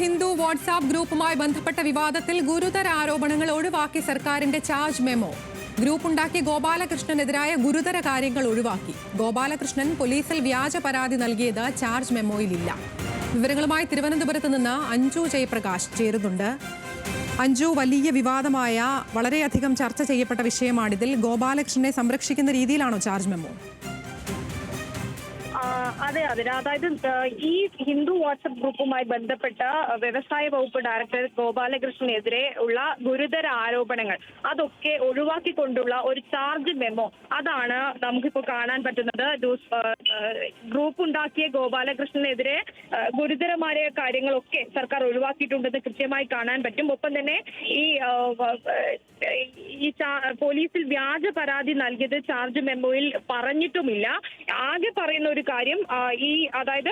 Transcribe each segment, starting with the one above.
Hindu WhatsApp ഗ്രൂപ്പുമായി ബന്ധപ്പെട്ട വിവാദത്തിൽ ഗുരുതര ആരോപണങ്ങൾ ഒഴിവാക്കി സർക്കാരിന്റെ ചാർജ് മെമ്മോ. ഗ്രൂപ്പ് ഉണ്ടാക്കിയ ഗോപാലകൃഷ്ണനെതിരായ ഗുരുതര കാര്യങ്ങൾ ഒഴിവാക്കി. ഗോപാലകൃഷ്ണൻ പോലീസിൽ വ്യാജ പരാതി നൽകിയത് ചാർജ് മെമ്മോയിലില്ല. വിവരങ്ങളുമായി തിരുവനന്തപുരത്ത് നിന്ന് അഞ്ജു ജയപ്രകാശ് ചേരുന്നുണ്ട്. അഞ്ജു, വലിയ വിവാദമായ വളരെയധികം ചർച്ച ചെയ്യപ്പെട്ട വിഷയമാണിതിൽ. ഗോപാലകൃഷ്ണനെ സംരക്ഷിക്കുന്ന രീതിയിലാണോ ചാർജ് മെമ്മോ? അതെ, അതായത് ഈ ഹിന്ദു വാട്സപ്പ് ഗ്രൂപ്പുമായി ബന്ധപ്പെട്ട വ്യവസായ വകുപ്പ് ഡയറക്ടർ ഗോപാലകൃഷ്ണനെതിരെ ഉള്ള ഗുരുതര ആരോപണങ്ങൾ അതൊക്കെ ഒഴിവാക്കിക്കൊണ്ടുള്ള ഒരു ചാർജ് മെമ്മോ അതാണ് നമുക്കിപ്പോൾ കാണാൻ പറ്റുന്നത്. ഗ്രൂപ്പ് ഉണ്ടാക്കിയ ഗോപാലകൃഷ്ണനെതിരെ ഗുരുതരമായ കാര്യങ്ങളൊക്കെ സർക്കാർ ഒഴിവാക്കിയിട്ടുണ്ടെന്ന് കൃത്യമായി കാണാൻ പറ്റും. ഒപ്പം തന്നെ ഈ പോലീസിൽ വ്യാജ പരാതി നൽകിയത് ചാർജ് മെമ്മോയിൽ പറഞ്ഞിട്ടുമില്ല. ആകെ പറയുന്ന ഒരു കാര്യം അതായത്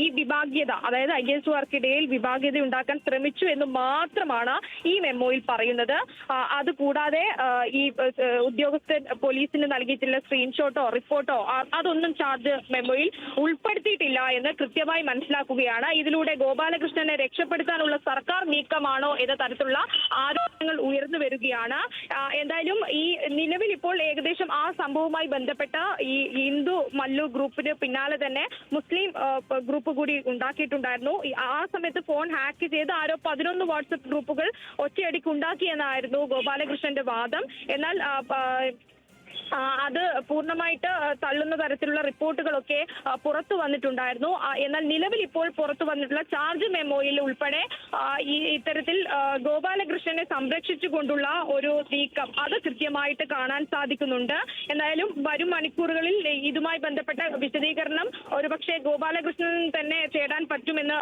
ഈ വിഭാഗീയത, അതായത് IASകാർക്കിടയിൽ വിഭാഗീയത ഉണ്ടാക്കാൻ ശ്രമിച്ചു എന്ന് മാത്രമാണ് ഈ മെമ്മോയിൽ പറയുന്നത്. അതുകൂടാതെ ഈ ഉദ്യോഗസ്ഥൻ പോലീസിന് നൽകിയിട്ടുള്ള സ്ക്രീൻഷോട്ടോ റിപ്പോർട്ടോ അതൊന്നും ചാർജ് മെമ്മോയിൽ ഉൾപ്പെടുത്തിയിട്ടില്ല എന്ന് കൃത്യമായി മനസ്സിലാക്കുകയാണ്. ഇതിലൂടെ ഗോപാലകൃഷ്ണനെ രക്ഷപ്പെടുത്താനുള്ള സർക്കാർ നീക്കമാണോ എന്ന തരത്തിലുള്ള ആരോപണങ്ങൾ ഉയർന്നു വരികയാണ്. എന്തായാലും ഈ നിലവിൽ ഇപ്പോൾ ഏകദേശം ആ സംഭവവുമായി ബന്ധപ്പെട്ട ഈ ഹിന്ദു മല്ലു ഗ്രൂപ്പിന് പിന്നാലെ തന്നെ മുസ്ലിം ഗ്രൂപ്പ് കൂടി ഉണ്ടാക്കിയിട്ടുണ്ടായിരുന്നു. ആ സമയത്ത് ഫോൺ ഹാക്ക് ചെയ്ത് ആരോ 11 വാട്സപ്പ് ഗ്രൂപ്പുകൾ ഒറ്റയടിക്ക് ഉണ്ടാക്കിയെന്നായിരുന്നു ഗോപാലകൃഷ്ണന്റെ വാദം. എന്നാൽ അത് പൂർണ്ണമായിട്ട് തള്ളുന്ന തരത്തിലുള്ള റിപ്പോർട്ടുകളൊക്കെ പുറത്തു വന്നിട്ടുണ്ടായിരുന്നു. എന്നാൽ നിലവിൽ ഇപ്പോൾ പുറത്തു വന്നിട്ടുള്ള ചാർജ് മെമ്മോയിൽ ഉൾപ്പെടെ ഇത്തരത്തിൽ ഗോപാലകൃഷ്ണനെ സംരക്ഷിച്ചുകൊണ്ടുള്ള ഒരു നീക്കം അത് കൃത്യമായിട്ട് കാണാൻ സാധിക്കുന്നുണ്ട്. എന്തായാലും വരും മണിക്കൂറുകളിൽ ഇതുമായി ബന്ധപ്പെട്ട വിശദീകരണം ഒരുപക്ഷെ ഗോപാലകൃഷ്ണൻ തന്നെ തേടാൻ പറ്റുമെന്ന്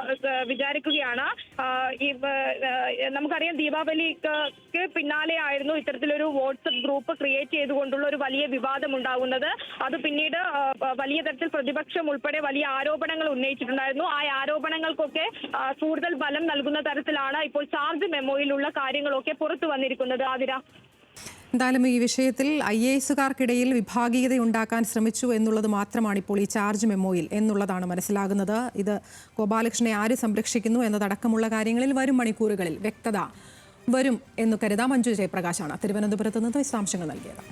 വിചാരിക്കുകയാണ്. നമുക്കറിയാം, ദീപാവലിക്ക് പിന്നാലെ ആയിരുന്നു ഇത്തരത്തിലൊരു വാട്സപ്പ് ഗ്രൂപ്പ് ക്രിയേറ്റ് ചെയ്തുകൊണ്ടുള്ള ഒരു വലിയ വിവാദം ഉണ്ടാകുന്നത്. അത് പിന്നീട് വലിയ തരത്തിൽ പ്രതിപക്ഷം ഉൾപ്പെടെ വലിയ ആരോപണങ്ങൾ ഉന്നയിച്ചിട്ടുണ്ടായിരുന്നു. ആ ആരോപണങ്ങൾക്കൊക്കെ കൂടുതൽ ബലം നൽകുന്ന തരത്തിലാണ് ഇപ്പോൾ ചാർജ് മെമ്മോയിലുള്ള കാര്യങ്ങളൊക്കെ പുറത്തു വന്നിരിക്കുന്നത്. എന്തായാലും ഈ വിഷയത്തിൽ IASകാർക്കിടയിൽ വിഭാഗീയത ഉണ്ടാക്കാൻ ശ്രമിച്ചു എന്നുള്ളത് മാത്രമാണ് ഇപ്പോൾ ഈ ചാർജ് മെമ്മോയിൽ എന്നുള്ളതാണ് മനസ്സിലാകുന്നത്. ഇത് ഗോപാലകൃഷ്ണനെ ആര് സംരക്ഷിക്കുന്നു എന്നതടക്കമുള്ള കാര്യങ്ങളിൽ വരും മണിക്കൂറുകളിൽ വ്യക്തത വരും എന്ന് കരുതാം. മഞ്ജു ജയപ്രകാശാണ് തിരുവനന്തപുരത്ത് നിന്ന് വിശദാംശങ്ങൾ നൽകിയത്.